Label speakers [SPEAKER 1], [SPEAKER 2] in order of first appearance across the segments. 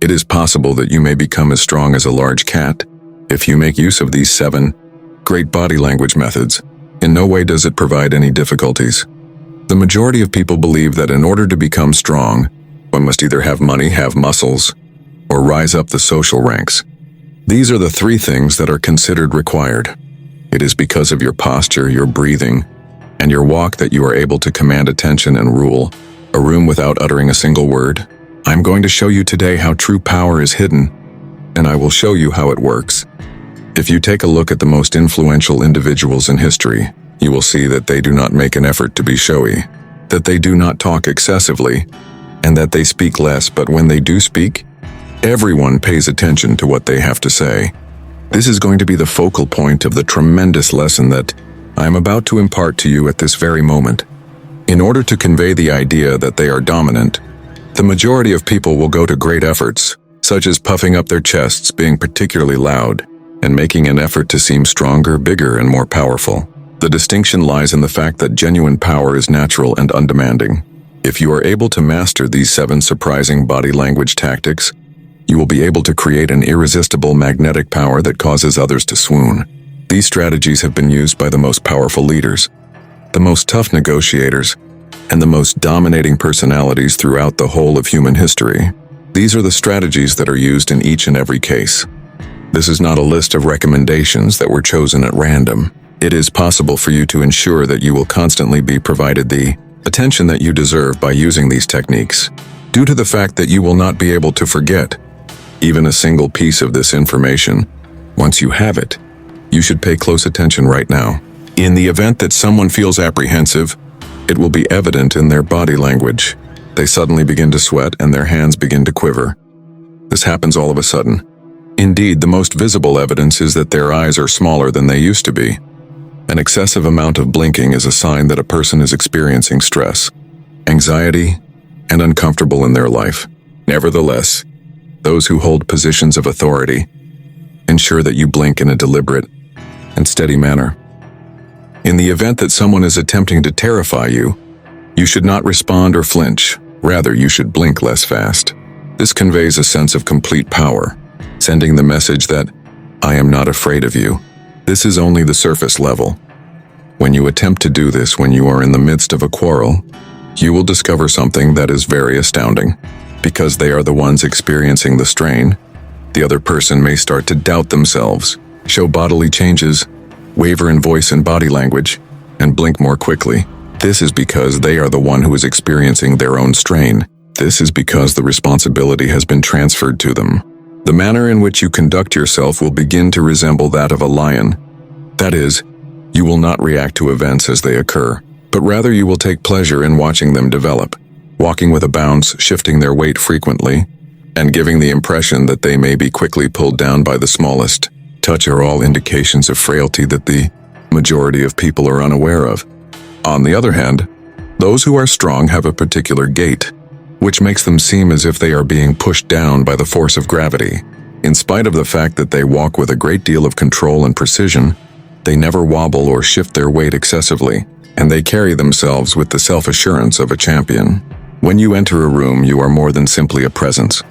[SPEAKER 1] It is possible that you may become as strong as a large cat if you make use of these 7 great body language methods. In no way does it provide any difficulties. The majority of people believe that in order to become strong, one must either have money, have muscles, or rise up the social ranks. These are the 3 things that are considered required. It is because of your posture, your breathing, and your walk that you are able to command attention and rule a room without uttering a single word. I'm going to show you today how true power is hidden, and I will show you how it works. If you take a look at the most influential individuals in history, you will see that they do not make an effort to be showy, that they do not talk excessively, and that they speak less, but when they do speak, everyone pays attention to what they have to say. This is going to be the focal point of the tremendous lesson that I am about to impart to you at this very moment. In order to convey the idea that they are dominant, the majority of people will go to great efforts, such as puffing up their chests, being particularly loud, and making an effort to seem stronger, bigger, and more powerful. The distinction lies in the fact that genuine power is natural and undemanding. If you are able to master these 7 surprising body language tactics, you will be able to create an irresistible magnetic power that causes others to swoon. These strategies have been used by the most powerful leaders, the most tough negotiators, and the most dominating personalities throughout the whole of human history. These are the strategies that are used in each and every case. This is not a list of recommendations that were chosen at random. It is possible for you to ensure that you will constantly be provided the attention that you deserve by using these techniques, due to the fact that you will not be able to forget even a single piece of this information. Once you have it, you should pay close attention right now. In the event that someone feels apprehensive, it will be evident in their body language. They suddenly begin to sweat and their hands begin to quiver. This happens all of a sudden. Indeed, the most visible evidence is that their eyes are smaller than they used to be. An excessive amount of blinking is a sign that a person is experiencing stress, anxiety, and uncomfortable in their life. Nevertheless, those who hold positions of authority ensure that you blink in a deliberate and steady manner. In the event that someone is attempting to terrify you, you should not respond or flinch. Rather, you should blink less fast. This conveys a sense of complete power, sending the message that, I am not afraid of you. This is only the surface level. When you attempt to do this when you are in the midst of a quarrel, you will discover something that is very astounding. Because they are the ones experiencing the strain, the other person may start to doubt themselves, show bodily changes, waver in voice and body language, and blink more quickly. This is because they are the one who is experiencing their own strain. This is because the responsibility has been transferred to them. The manner in which you conduct yourself will begin to resemble that of a lion. That is, you will not react to events as they occur, but rather you will take pleasure in watching them develop, walking with a bounce, shifting their weight frequently, and giving the impression that they may be quickly pulled down by the smallest touch are all indications of frailty that the majority of people are unaware of. On the other hand, those who are strong have a particular gait, which makes them seem as if they are being pushed down by the force of gravity. In spite of the fact that they walk with a great deal of control and precision, they never wobble or shift their weight excessively, and they carry themselves with the self-assurance of a champion. When you enter a room, you are more than simply a presence.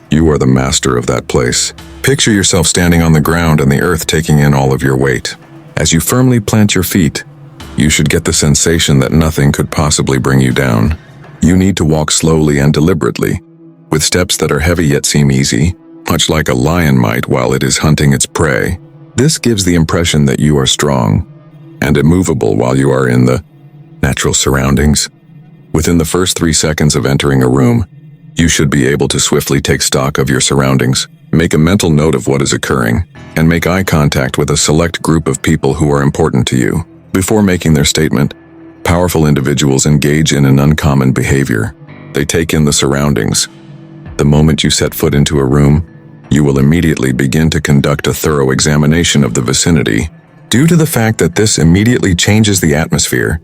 [SPEAKER 1] You are the master of that place. Picture yourself standing on the ground and the earth taking in all of your weight. As you firmly plant your feet, you should get the sensation that nothing could possibly bring you down. You need to walk slowly and deliberately, with steps that are heavy yet seem easy, much like a lion might while it is hunting its prey. This gives the impression that you are strong and immovable while you are in the natural surroundings. Within the first 3 seconds of entering a room, you should be able to swiftly take stock of your surroundings, make a mental note of what is occurring, and make eye contact with a select group of people who are important to you. Before making their statement, powerful individuals engage in an uncommon behavior. They take in the surroundings. The moment you set foot into a room, you will immediately begin to conduct a thorough examination of the vicinity. Due to the fact that this immediately changes the atmosphere,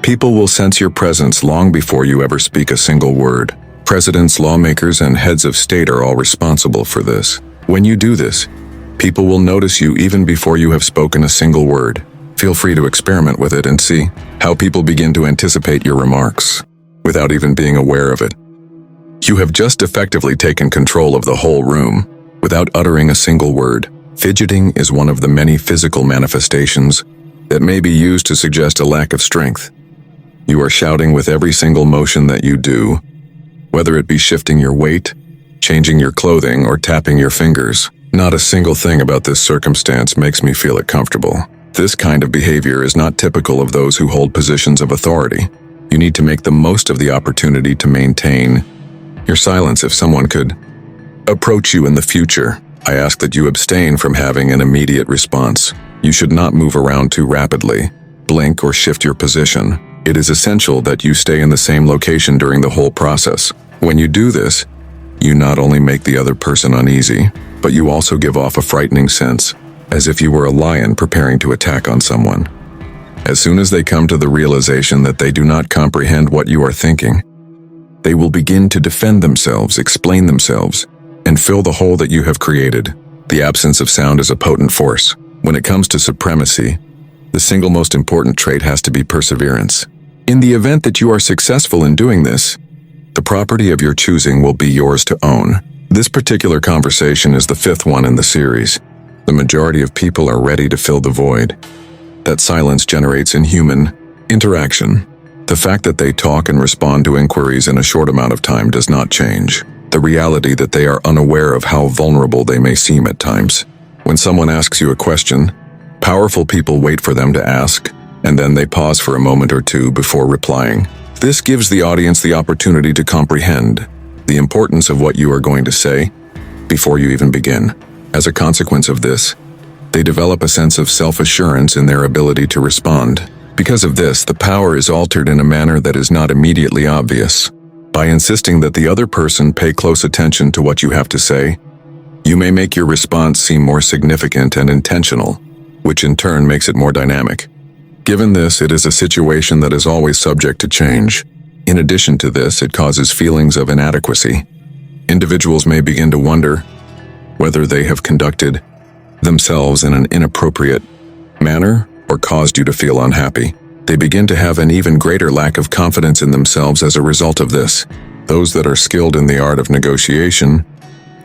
[SPEAKER 1] people will sense your presence long before you ever speak a single word. Presidents, lawmakers, and heads of state are all responsible for this. When you do this, people will notice you even before you have spoken a single word. Feel free to experiment with it and see how people begin to anticipate your remarks without even being aware of it. You have just effectively taken control of the whole room, without uttering a single word. Fidgeting is one of the many physical manifestations that may be used to suggest a lack of strength. You are shouting with every single motion that you do, whether it be shifting your weight, changing your clothing, or tapping your fingers. Not a single thing about this circumstance makes me feel comfortable. This kind of behavior is not typical of those who hold positions of authority. You need to make the most of the opportunity to maintain your silence. If someone could approach you in the future, I ask that you abstain from having an immediate response. You should not move around too rapidly, blink, or shift your position. It is essential that you stay in the same location during the whole process. When you do this, you not only make the other person uneasy, but you also give off a frightening sense, as if you were a lion preparing to attack on someone. As soon as they come to the realization that they do not comprehend what you are thinking, they will begin to defend themselves, explain themselves, and fill the hole that you have created. The absence of sound is a potent force. When it comes to supremacy, the single most important trait has to be perseverance. In the event that you are successful in doing this, the property of your choosing will be yours to own. This particular conversation is the 5th one in the series. The majority of people are ready to fill the void that silence generates in human interaction. The fact that they talk and respond to inquiries in a short amount of time does not change the reality that they are unaware of how vulnerable they may seem at times. When someone asks you a question, powerful people wait for them to ask, and then they pause for a moment or two before replying. This gives the audience the opportunity to comprehend the importance of what you are going to say before you even begin. As a consequence of this, they develop a sense of self-assurance in their ability to respond. Because of this, the power is altered in a manner that is not immediately obvious. By insisting that the other person pay close attention to what you have to say, you may make your response seem more significant and intentional, which in turn makes it more dynamic. Given this, it is a situation that is always subject to change. In addition to this, it causes feelings of inadequacy. Individuals may begin to wonder whether they have conducted themselves in an inappropriate manner or caused you to feel unhappy. They begin to have an even greater lack of confidence in themselves as a result of this. Those that are skilled in the art of negotiation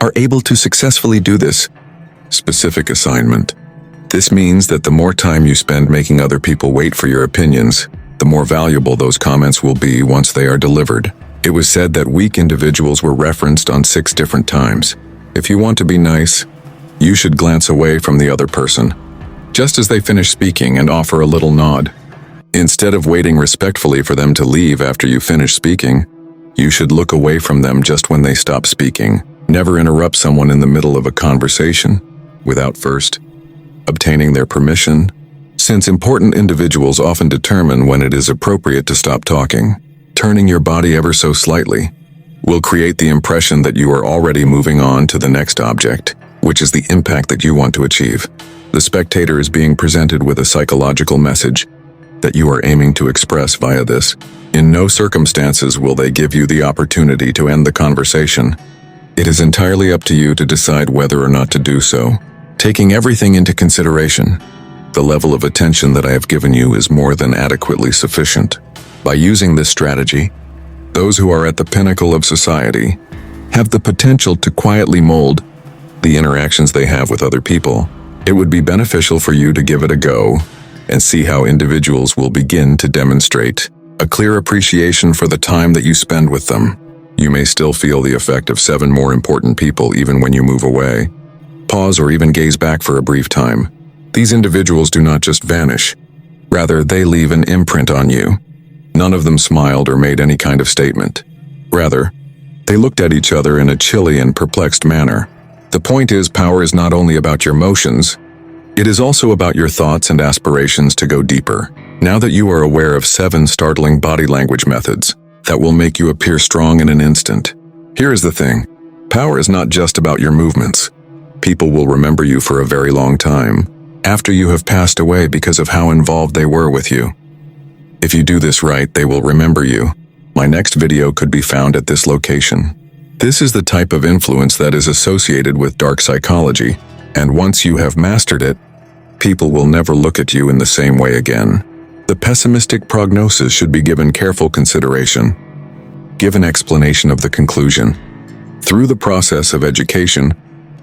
[SPEAKER 1] are able to successfully do this specific assignment. This means that the more time you spend making other people wait for your opinions, the more valuable those comments will be once they are delivered. It was said that weak individuals were referenced on 6 different times. If you want to be nice, you should glance away from the other person just as they finish speaking and offer a little nod. Instead of waiting respectfully for them to leave after you finish speaking, you should look away from them just when they stop speaking. Never interrupt someone in the middle of a conversation without first obtaining their permission, since important individuals often determine when it is appropriate to stop talking. Turning your body ever so slightly will create the impression that you are already moving on to the next object, which is the impact that you want to achieve. The spectator is being presented with a psychological message that you are aiming to express via this. In no circumstances will they give you the opportunity to end the conversation. It is entirely up to you to decide whether or not to do so. Taking everything into consideration, the level of attention that I have given you is more than adequately sufficient. By using this strategy, those who are at the pinnacle of society have the potential to quietly mold the interactions they have with other people. It would be beneficial for you to give it a go and see how individuals will begin to demonstrate a clear appreciation for the time that you spend with them. You may still feel the effect of 7 more important people even when you move away, pause, or even gaze back for a brief time. These individuals do not just vanish. Rather, they leave an imprint on you. None of them smiled or made any kind of statement. Rather, they looked at each other in a chilly and perplexed manner. The point is, power is not only about your motions, it is also about your thoughts and aspirations to go deeper. Now that you are aware of 7 startling body language methods that will make you appear strong in an instant, here is the thing. Power is not just about your movements. People will remember you for a very long time after you have passed away because of how involved they were with you. If you do this right, they will remember you. My next video could be found at this location. This is the type of influence that is associated with dark psychology, and once you have mastered it, people will never look at you in the same way again. The pessimistic prognosis should be given careful consideration. give an explanation of the conclusion. Through the process of education,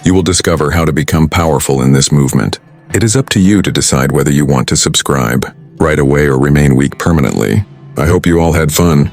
[SPEAKER 1] you will discover how to become powerful in this movement. It is up to you to decide whether you want to subscribe right away or remain weak permanently. I hope you all had fun.